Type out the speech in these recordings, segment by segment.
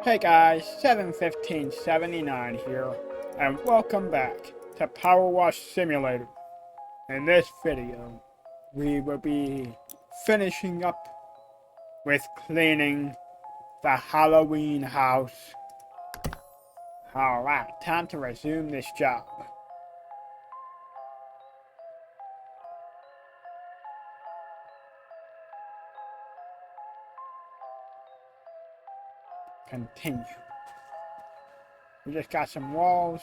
Hey guys, 71579 here, and welcome back to Powerwash Simulator. In this video, we will be finishing up with cleaning the Halloween house. Alright, time to resume this job. Continue. We just got some walls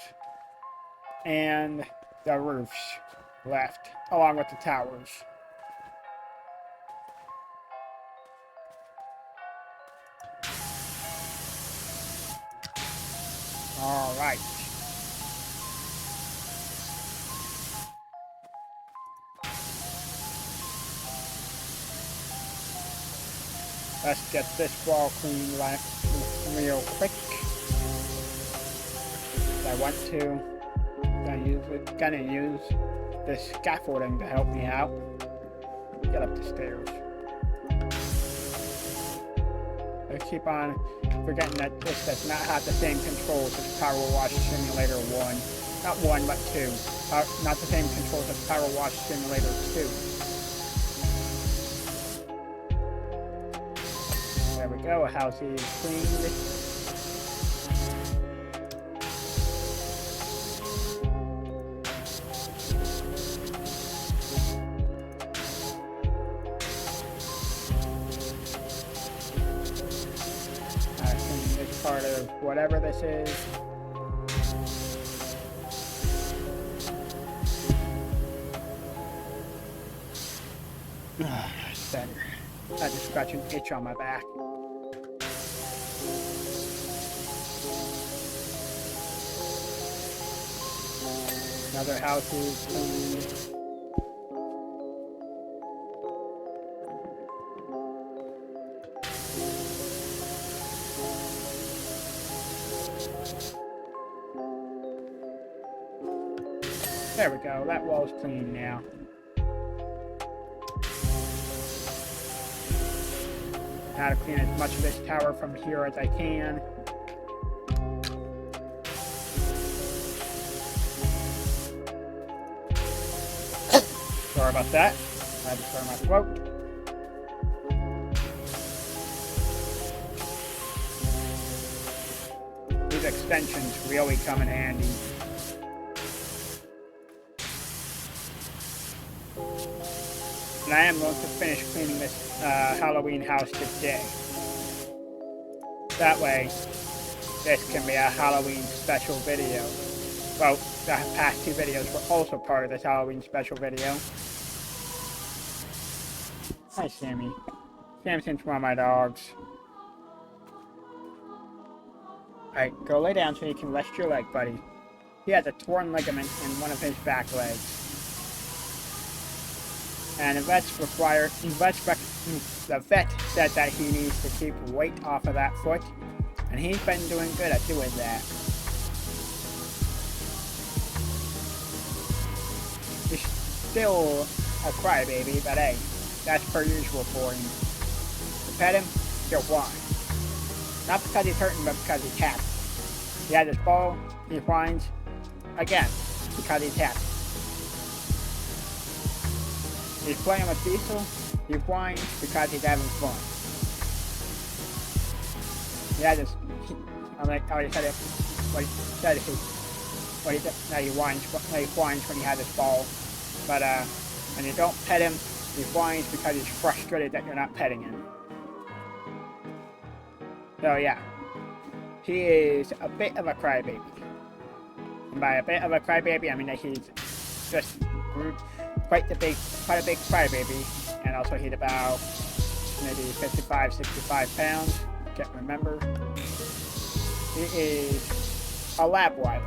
and the roofs left, along with the towers. Alright. Let's get this wall cleaned real quick. I want to. Gonna use this scaffolding to help me out. Get up the stairs. I keep on forgetting that this does not have the same controls as Powerwash Simulator 1. Not 1, but 2. Not the same controls as Powerwash Simulator 2. There we go, house is cleaned. Part of whatever this is. That's better. I just scratch an itch on my back. Another house is clean. There we go, that wall's clean now. Now to clean as much of this tower from here as I can. Sorry about that. I had to clear my throat. These extensions really come in handy. And I am going to finish cleaning this Halloween house today. That way, this can be a Halloween special video. Well, the past two videos were also part of this Halloween special video. Hi, Sammy. Samson's one of my dogs. Alright, go lay down so you can rest your leg, buddy. He has a torn ligament in one of his back legs. And the vet said that he needs to keep weight off of that foot, and he's been doing good at doing that. He's still a crybaby, but hey, that's per usual for him. To pet him, he'll whine. Not because he's hurting, but because he's happy. He has his ball, he whines, again, because he's happy. He's playing with Diesel, he whines because he's having fun. Yeah, I'm like, I already said it, what he whines when he has his ball. But, when you don't pet him, he whines because he's frustrated that you're not petting him. So yeah, he is a bit of a crybaby. And by a bit of a crybaby, I mean that he's just quite a big crybaby, and also he's about maybe 55-65 pounds. Can't remember. He is a Labwiler.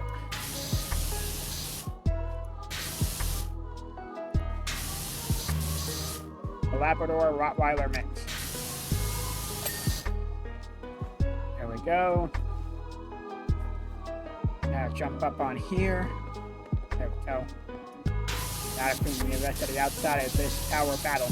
A Labrador Rottweiler mix. There we go. Now jump up on here. There we go. Now to clean the rest of the outside of this tower battle.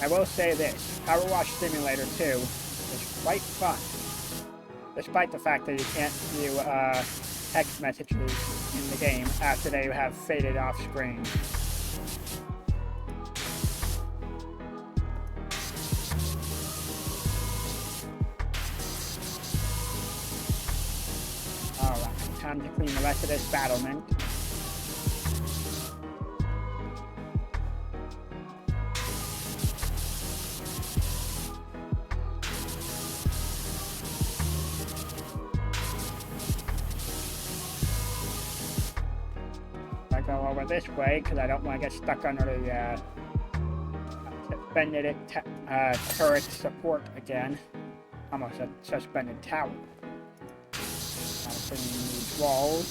I will say this, Powerwash Simulator 2 is quite fun, despite the fact that you can't view text messages in the game after they have faded off screen. Alright, time to clean the rest of this battlement. I go over this way because I don't want to get stuck under the suspended turret support again. Almost a suspended tower. Now clean these walls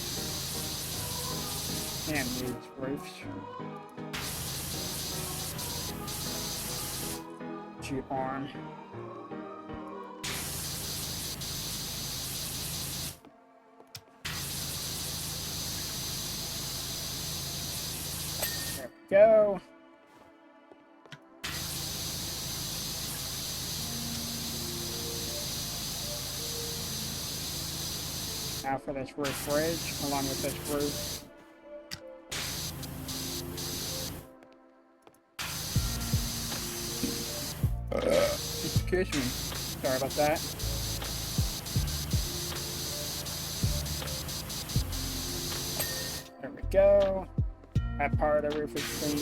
and these roofs. G-arm. There we go. Now for this roof bridge, along with this roof. Excuse me. Sorry about that. There we go. That part of the roof is clean.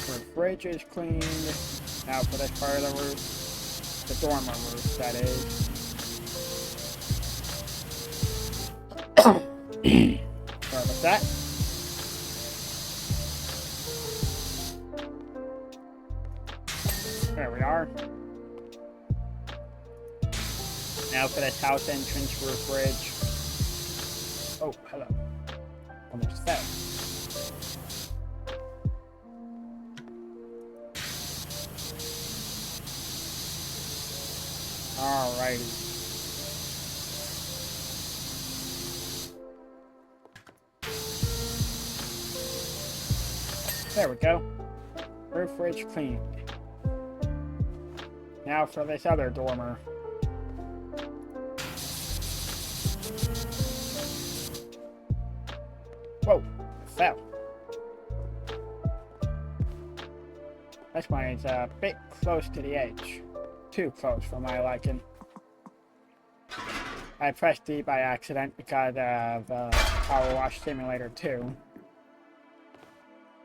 Roof bridge is cleaned. Now for this part of the roof. The dormer roof, that is. Sorry about that. There we are. Now for this house entrance roof bridge. Oh, hello. Almost fell. Alrighty. There we go. Roof bridge cleaned. Now for this other dormer. Whoa, it fell. This one is a bit close to the edge. Too close for my liking. I pressed D by accident because of Powerwash Simulator 2.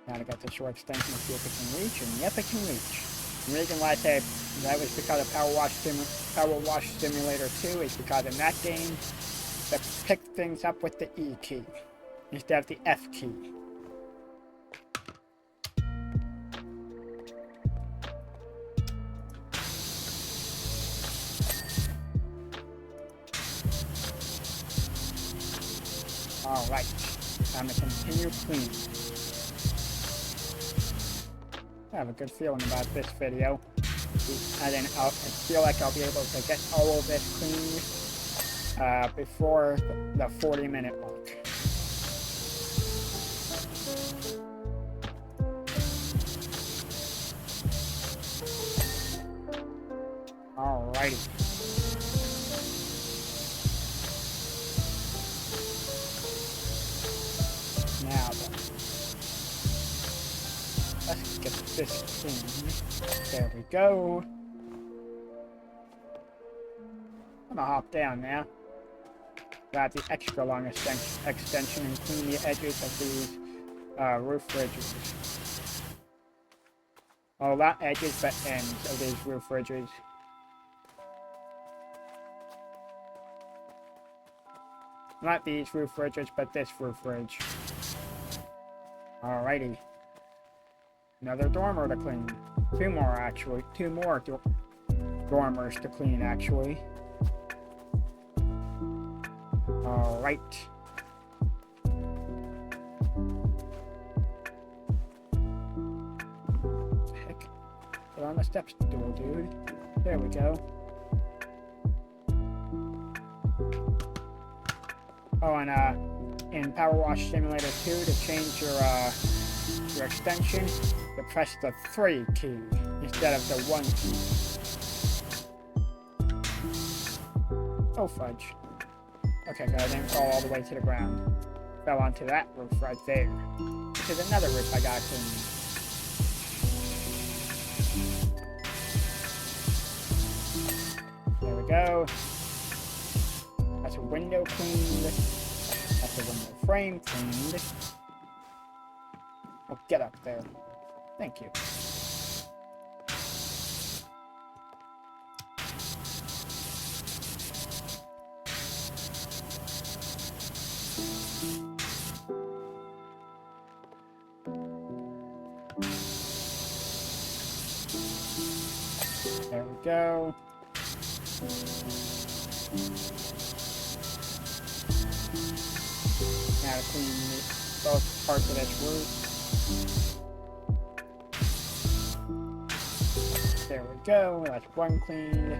Now to get the short extension to see if it can reach, and yep, it can reach. The reason why I say that was because of Powerwash Simulator 2 is because in that game, they pick things up with the E key instead of the F key. Alright, time to continue cleaning. I have a good feeling about this video. And then I feel like I'll be able to get all of this cleaned before the 40-minute mark. Alrighty. Now then, let's get this clean. There we go. I'm gonna hop down now. Grab the extra long extension and clean the edges of these roof ridges. Oh, not edges, but ends of these roof ridges. Not these roof ridges, but this roof ridge. Alrighty. Another dormer to clean. Two more, actually. Two more dormers to clean, actually. Alright. Heck. Get on the steps stool, dude. There we go. Oh, and in Powerwash Simulator 2 to change your extension, you press the 3 key instead of the 1 key. Oh fudge. Okay, good, I didn't fall all the way to the ground. Fell onto that roof right there. Which is another roof I gotta clean. There we go. That's a window cleaned. That's a window frame cleaned. Oh, get up there. Thank you. There we go. Now to clean both parts of this roof. There we go. That's one cleaned.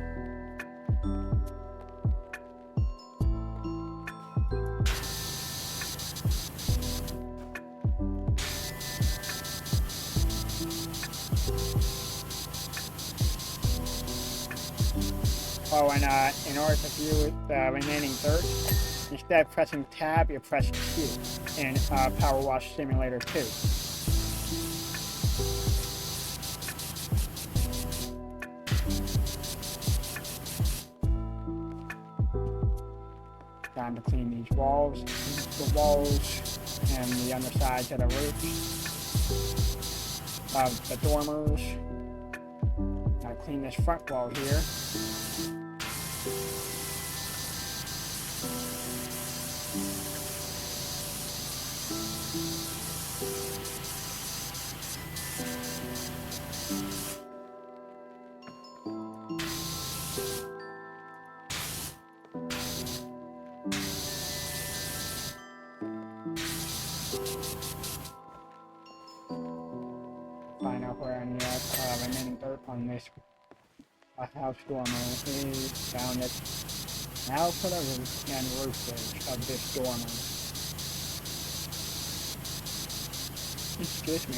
Oh, and in order to view the remaining dirt, instead of pressing tab, you press Q in Powerwash Simulator 2. Time to clean these walls, the walls, and the undersides of the roof of the dormers. Gotta clean this front wall here. Find out where any remaining dirt on this house dormer is. Found it. Now for the roof and roof ridge of this dormer. Excuse me.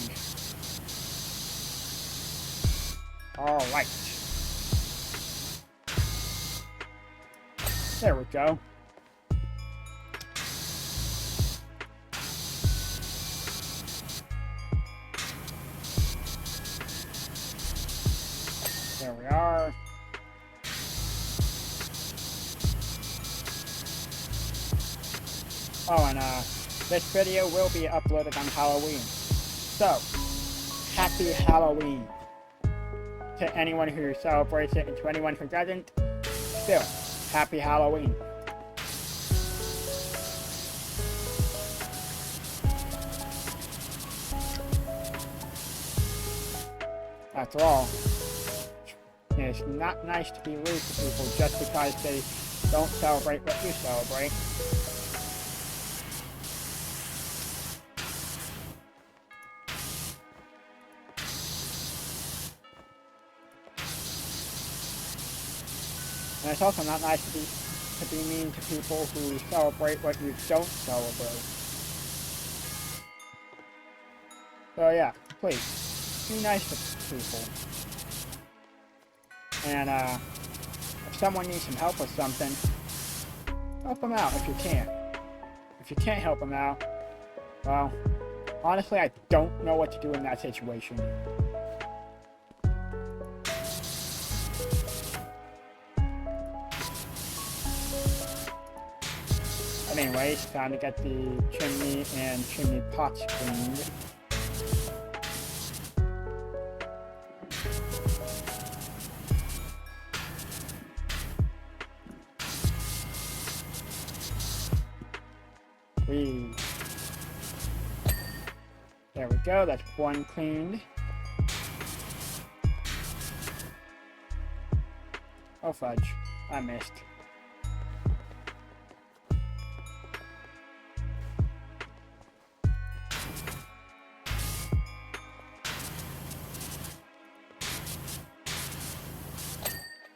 Alright. There we go. There we are. Oh, and this video will be uploaded on Halloween. So, happy Halloween to anyone who celebrates it, and to anyone who doesn't, still, happy Halloween. After all, it's not nice to be rude to people just because they don't celebrate what you celebrate. And it's also not nice to be mean to people who celebrate what you don't celebrate. So yeah, please, be nice to people. And if someone needs some help with something, help them out if you can. If you can't help them out, well, honestly, I don't know what to do in that situation. Anyways, time to get the chimney and chimney pots cleaned. There we go, that's one cleaned. Oh fudge, I missed.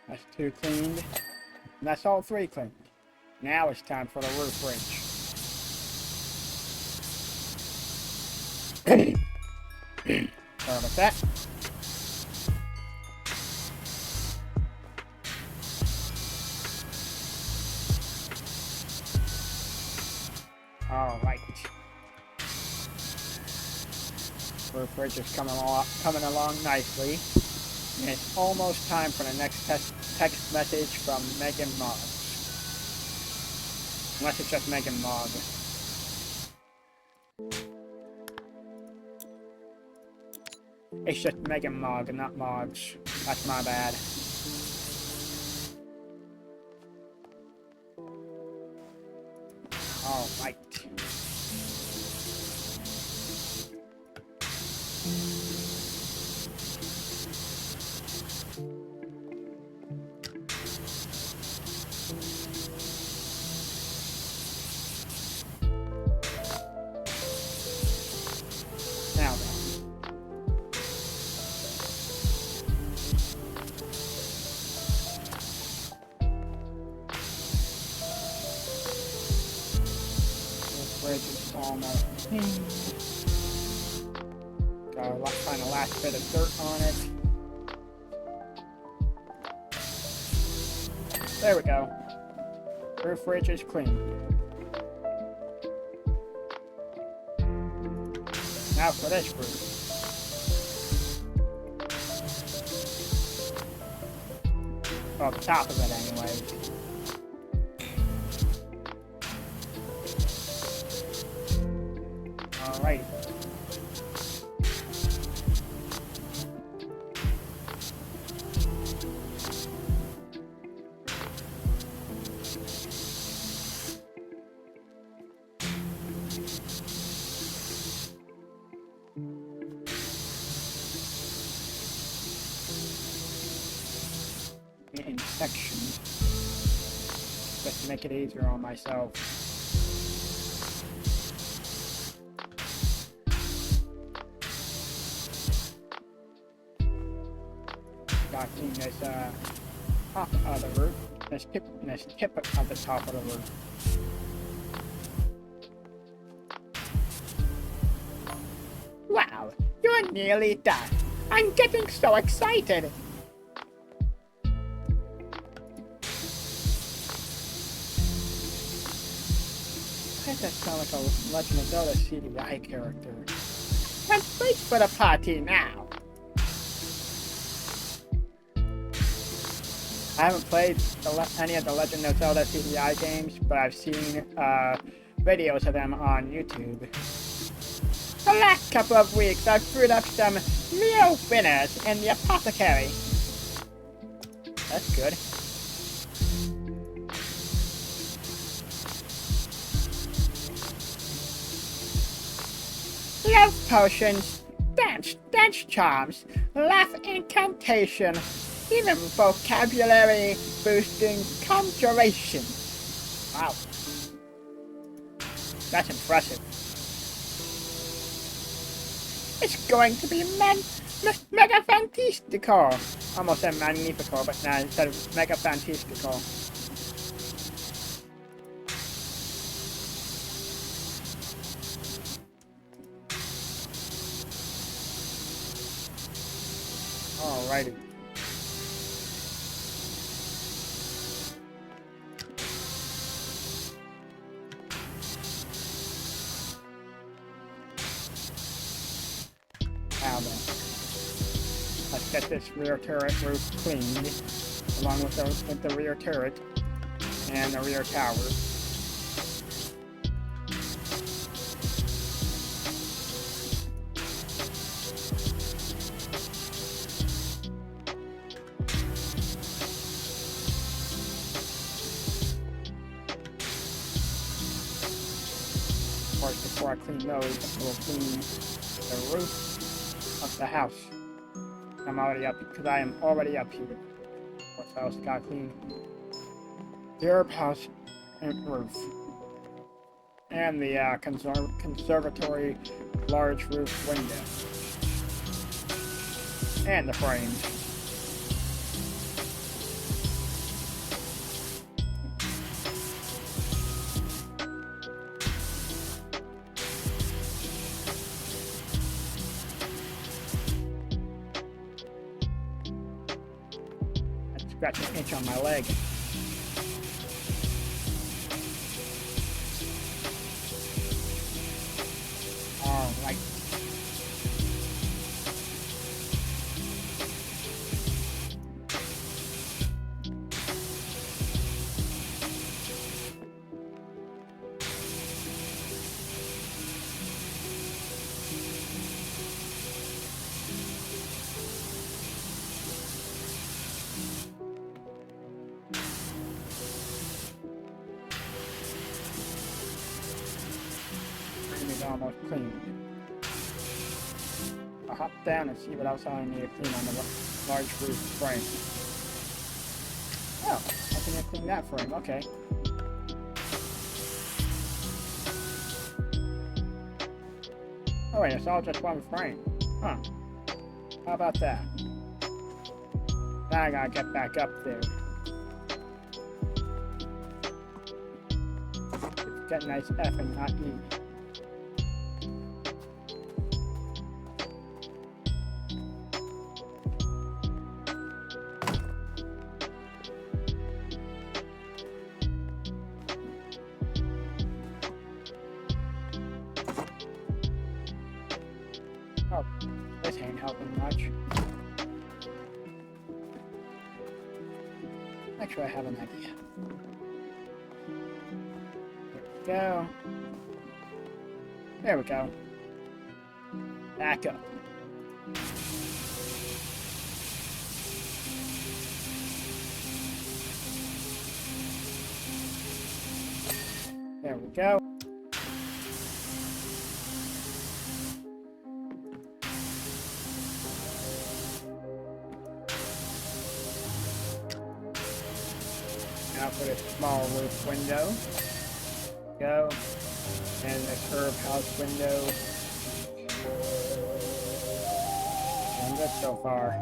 That's two cleaned. And that's all three cleaned. Now it's time for the roof ridge. Sorry about that. All right. Roof ridge is coming along nicely. And it's almost time for the next text message from Megan Mogg. Unless it's just Megan Mogg. It's just Megan Mogg, not Moggs. That's my bad. Alright. Now then. Bridge is almost gotta find the last bit of dirt on it. There we go. Roof ridge is clean. Now for this roof. Well, the top of it anyway. Alright. In sections, just to make it easier on myself. Got to clean this top of the roof, this tip of the top of the roof. Wow, you're nearly done. I'm getting so excited. Why does that sound like a Legend of Zelda CDI character? Let's wait for the party now. I haven't played any of the Legend of Zelda CDI games, but I've seen videos of them on YouTube. The last couple of weeks, I've brewed up some real winners in the apothecary. That's good. Love potions, dance charms, laugh incantation, even vocabulary boosting conjuration. Wow. That's impressive. It's going to be mega fantastical. Almost said magnifical, but now instead of mega fantastical. Alrighty. Now then, let's get this rear turret roof cleaned, along with the rear turret and the rear tower. Of course, before I clean those, we'll clean the roof of the house. I'm already up because I am already up here. What else got clean? The herb house and roof, and the conservatory large roof window, and the frames. scratch an itch on my leg. Alright. Almost clean. I'll hop down and see what else I need to clean on the large roof frame. Oh, I can clean that frame, okay. Oh wait, it's all just one frame. Huh. How about that? Now I gotta get back up there. Get a nice F and not E. Oh, this ain't helping much. Actually, I have an idea. There we go. There we go. Back up. There we go. Now for this small roof window. Go. And this herb house window. Doing good so far.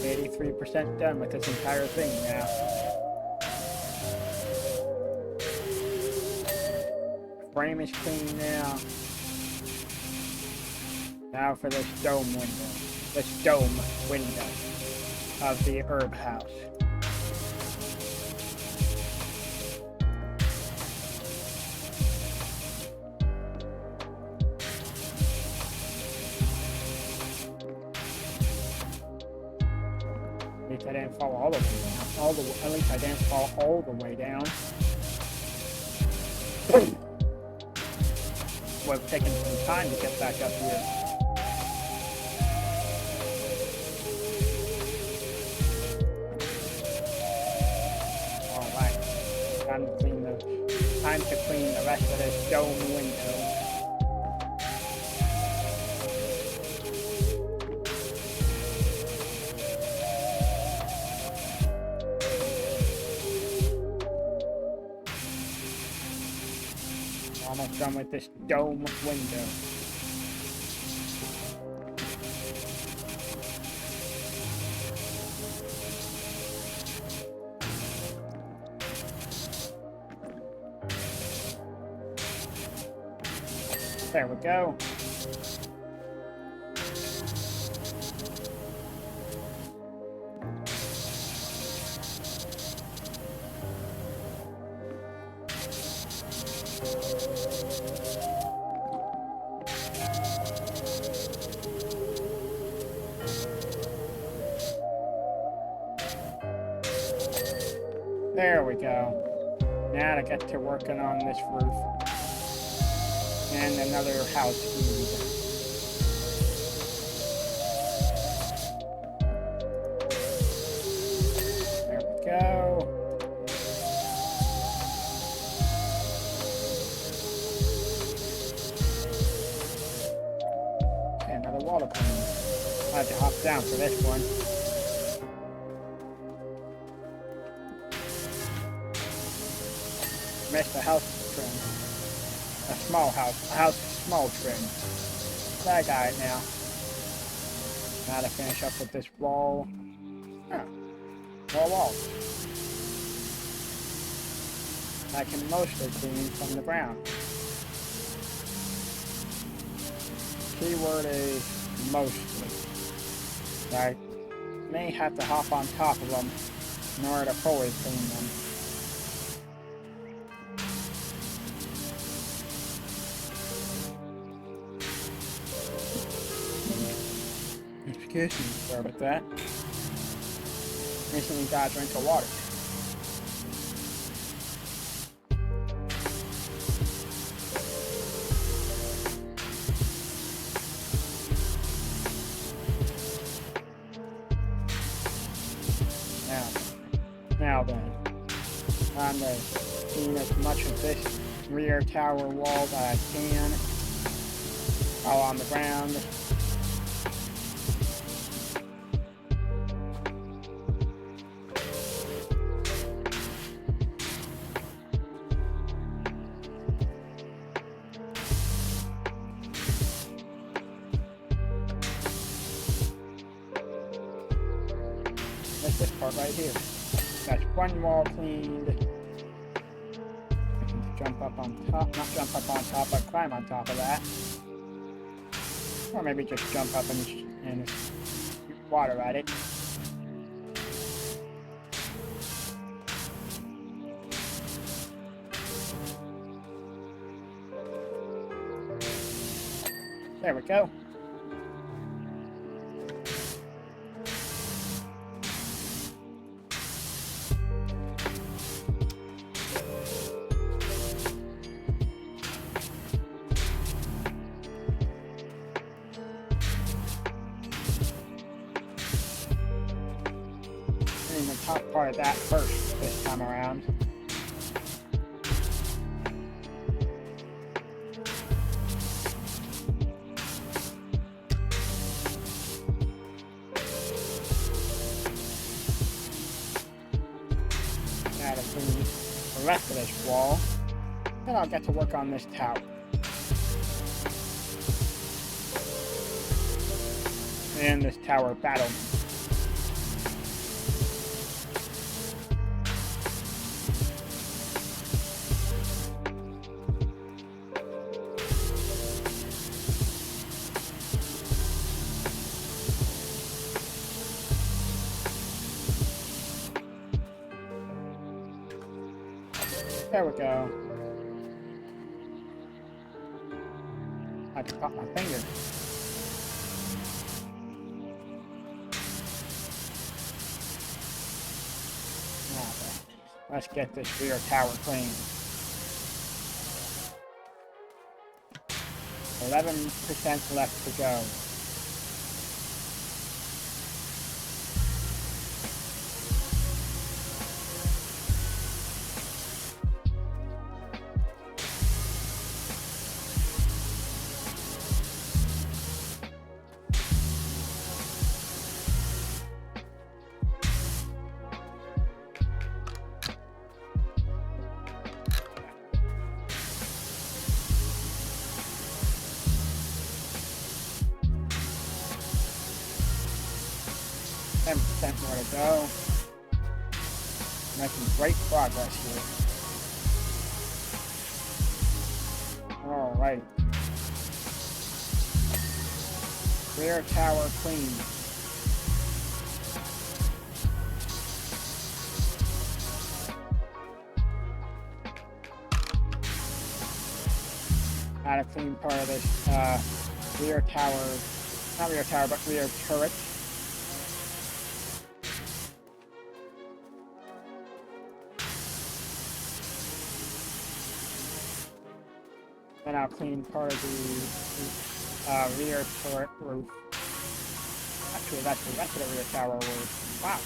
83% done with this entire thing now. Frame is clean now. Now for this dome window. This dome window of the herb house. At least I didn't fall all the way down. At least I didn't fall all the way down. Would have taken some time to get back up here. Alright. Time to clean the rest of this dome window. Almost done with this dome window. There we go. There we go. Now to get to working on this roof. And another house feed. There we go. Okay, another water clean. I have to hop down for this one. Missed the house trim. A small trim. But I got it now. Now to finish up with this wall. Oh, more walls. I can mostly clean from the ground. Keyword is mostly. Right? may have to hop on top of them in order to fully clean them. Excuse me, sorry about that. Recently got a drink of water. Now then, I'm going to clean as much of this rear tower wall that I can while on the ground. That's this part right here. That's one wall cleaned. I can jump up on top, not jump up on top, but climb on top of that. Or maybe just jump up and shoot water at it. There we go. The top part of that first this time around. Now to clean the rest of this wall, then I'll get to work on this tower. And this tower battlement. There we go. I just caught my finger. Now then, let's get this rear tower clean. 11% left to go. More to go. Making great progress here. Alright. Rear tower clean. Add a clean part of this rear tower, not rear tower, but rear turret. Then I'll clean part of the rear turret roof. Actually, that's the rest of the rear tower roof. Wow.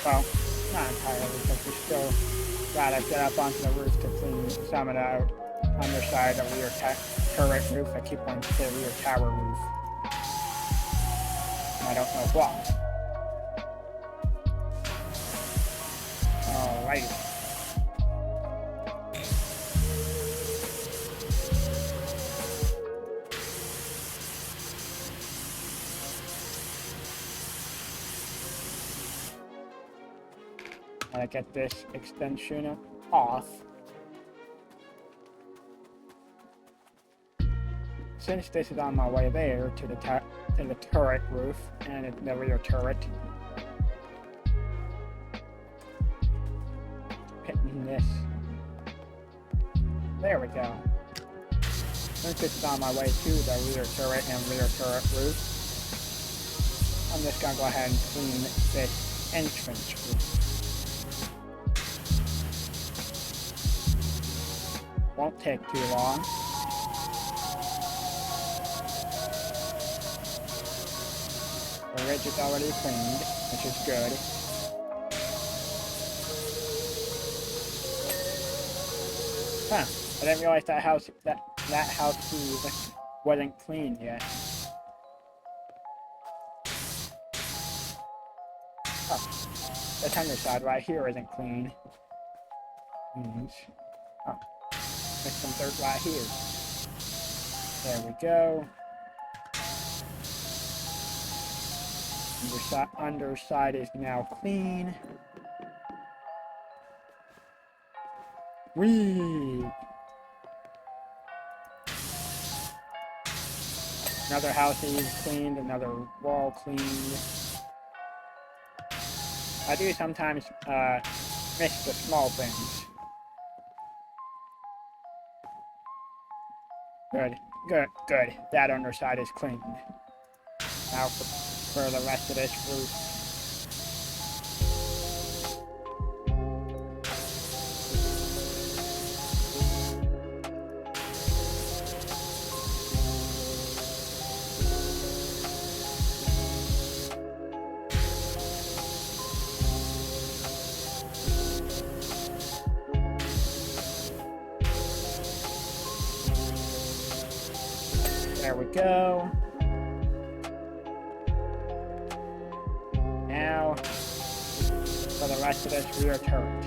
Well, not entirely, because we still gotta get up onto the roof to clean some of the underside of the rear turret roof. I keep wanting to say rear tower roof. I don't know why. Alrighty. get this extension off. Since this is on my way there to the turret roof and the rear turret, hitting this. There we go. Since this is on my way to the rear turret and rear turret roof, I'm just gonna go ahead and clean this entrance roof. Won't take too long. The ridge is already cleaned, which is good. Huh, I didn't realize that house wasn't clean yet. Oh, this underside right here isn't clean. Oh, there's some dirt right here. There we go. Underside is now clean. Whee! Another house is cleaned, another wall cleaned. I do sometimes miss the small things. Good, good, good. That underside is cleaned. Now for the rest of this roof. There we go. Now, for the rest of this rear turret.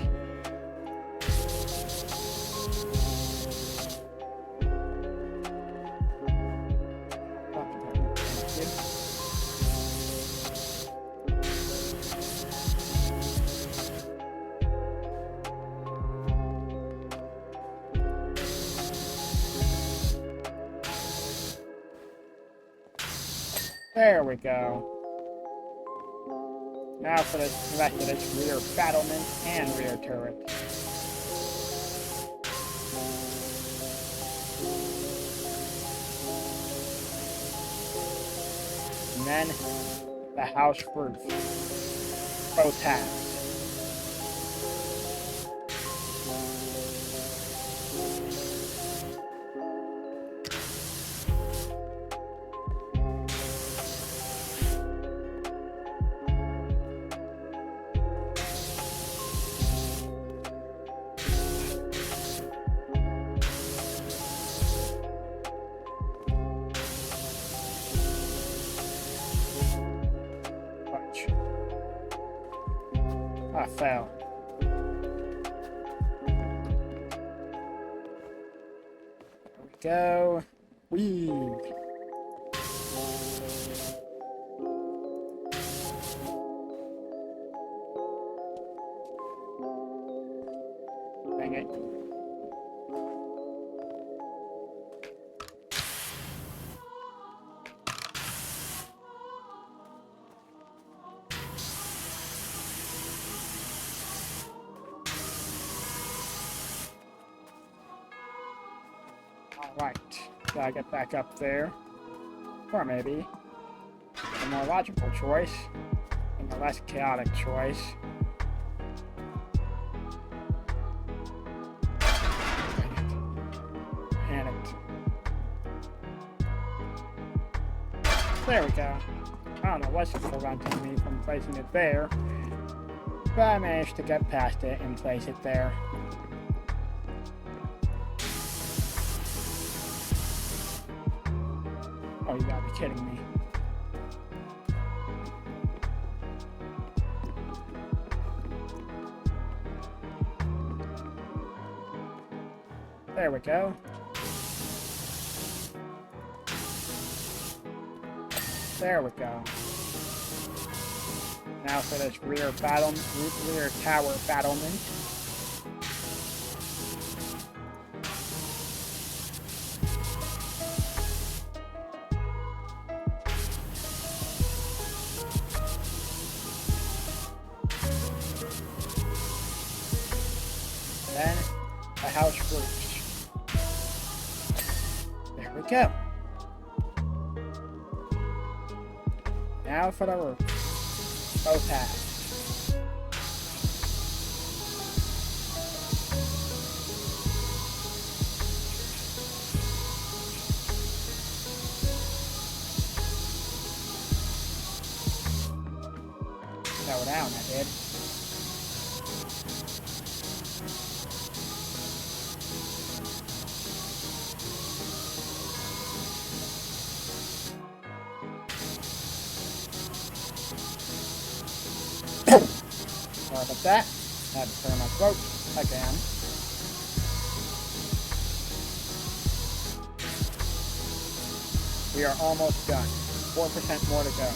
There we go. Now for the rest of this rear battlement and rear turret. And then the house roof. Both halves. I fell. There we go. Whee! Dang it. Alright, gotta get back up there. Or maybe a more logical choice and a less chaotic choice. Panicked. There we go. I don't know what's preventing me from placing it there, but I managed to get past it and place it there. Oh, you gotta be kidding me. There we go. There we go. Now for this rear tower battlement. Then the house roofs. There we go. Now for the roof. Both halves. Fell down, I did. Sorry about that. Had to clear my throat again. We are almost done. 4% more to go.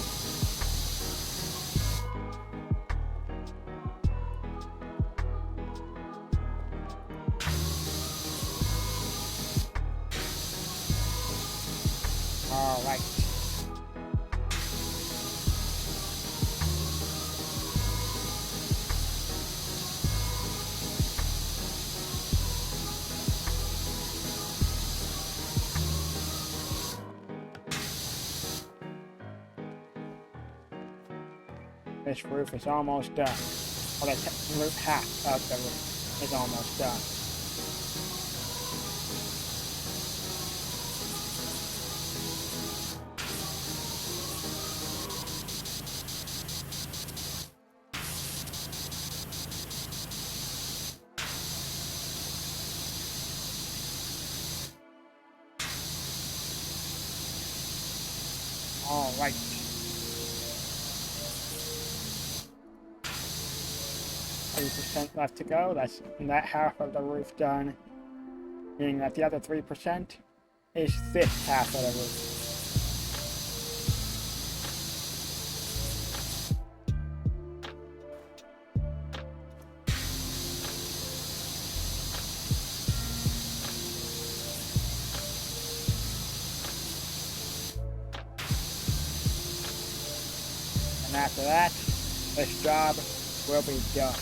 All right. This roof is almost done. Well, the roof half of the roof is almost done. All right. %, left to go. That's that half of the roof done. Meaning that the other 3% is this half of the roof. And after that, this job will be done.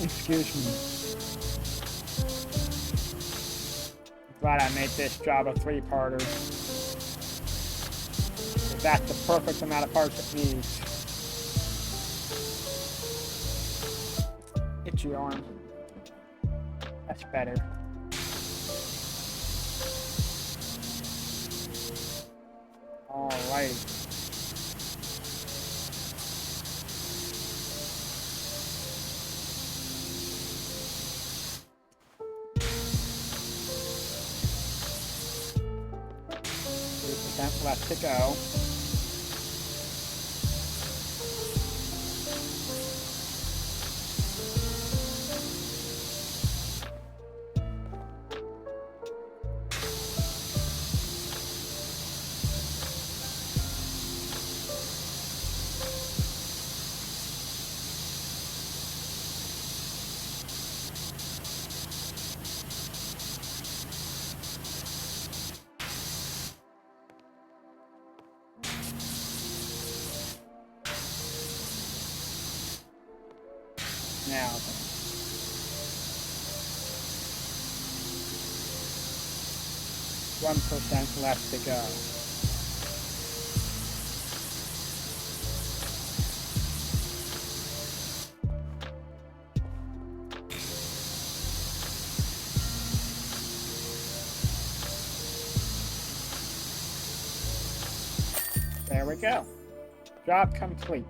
Excuse me. Glad I made this job a 3-parter. That's the perfect amount of parts it needs. Itchy arm. That's better. Alrighty. Left to go. Now, 1% left to go. There we go. Job complete.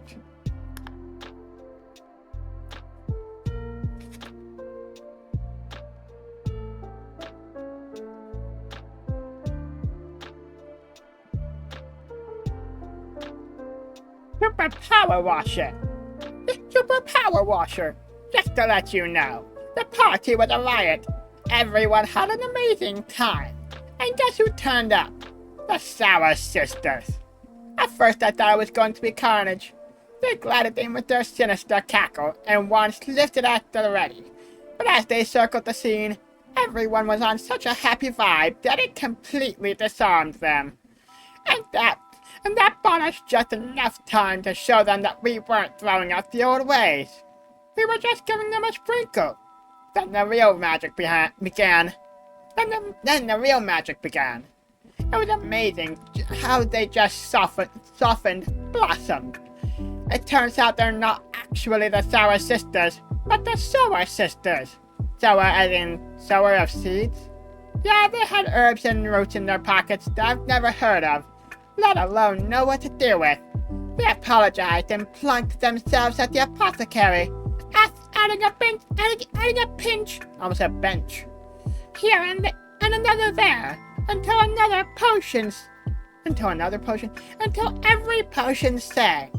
Super Power Washer! The Super Power Washer! Just to let you know, the party was a riot. Everyone had an amazing time. And guess who turned up? The Sour Sisters. At first I thought it was going to be carnage. They glided in with their sinister cackle, and wands lifted at the ready. But as they circled the scene, everyone was on such a happy vibe that it completely disarmed them. And that bought us just enough time to show them that we weren't throwing out the old ways. We were just giving them a sprinkle. Then the real magic began. Then the real magic began. It was amazing how they just softened, blossomed. It turns out they're not actually the Sour Sisters, but the Sower Sisters. Sower as in sower of seeds? Yeah, they had herbs and roots in their pockets that I've never heard of, let alone know what to do with. They apologized and plunked themselves at the apothecary, adding a pinch, almost a bench, here and another there, until every potion sang.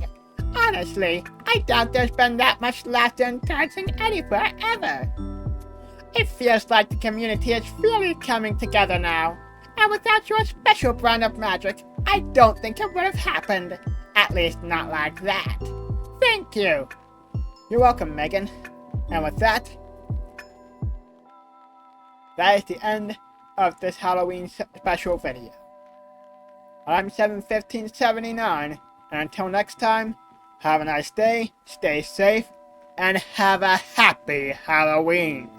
Honestly, I doubt there's been that much laughter and dancing anywhere ever. It feels like the community is really coming together now, and without your special brand of magic, I don't think it would have happened. At least not like that. Thank you. You're welcome, Megan. And with that is the end of this Halloween special video. I'm 71579, and until next time, have a nice day, stay safe, and have a happy Halloween.